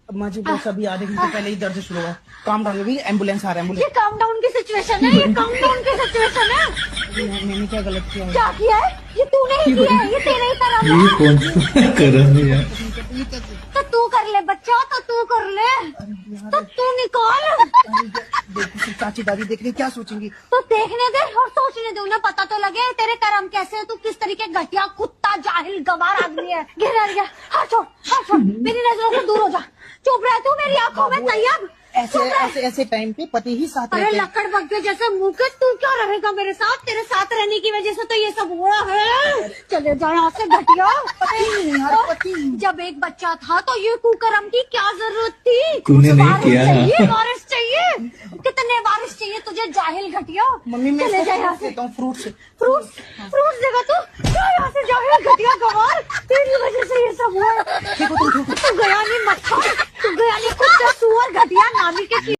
अम्मा जी बस अभी आधे घंटे पहले ही दर्द शुरू हुआ। काम डाउन होगी, एम्बुलेंस आ रहा है, ये काम डाउन की सिचुएशन है, ये काम डाउन की सिचुएशन है। मैंने क्या गलत किया है? क्या किया है? ये तूने ही किया है, ये तेरा ही करम ये है। कौन सा करम है यार? तो तू कर ले बच्चा, तो तू कर ले, तो तू निकाल। देखो चाची दादी देख रही, क्या सोचेंगी? तो देखने दे और सोचने दे, उन्हें पता तो लगे तेरे कर्म कैसे है, तू किस तरीके घटिया कुत्ता जाहिल गवार आदमी है। गिर, हाथ छोड़, मेरी नजरों से दूर हो जा। चुप रह तू, मेरी आंखों में तैयब। ऐसे टाइम पे पति ही साथ अरे रहते हैं। लकड़ बग्गे जैसे मुंह के, तू क्या रहेगा मेरे साथ? तेरे साथ रहने की वजह से तो ये सब हुआ है। चले जाओ यहाँ से घटिया। जब एक बच्चा था तो ये कुकर्म की क्या जरूरत थी? तूने नहीं वारिस किया। चाहिए, वारिस चाहिए। कितने वारिस चाहिए तुझे जाहिल घटिया? मम्मी मैं चले जा यहाँ से। देता हूँ फ्रूट्स। फ्रूट्स देगा तू? क्या यहाँ से जाहिल घटिया गवार? तेरी वजह से ये सब हुआ है। तू गया नहीं मच्छर, तू गया नहीं कुत्ता सुअर घटिया नामी के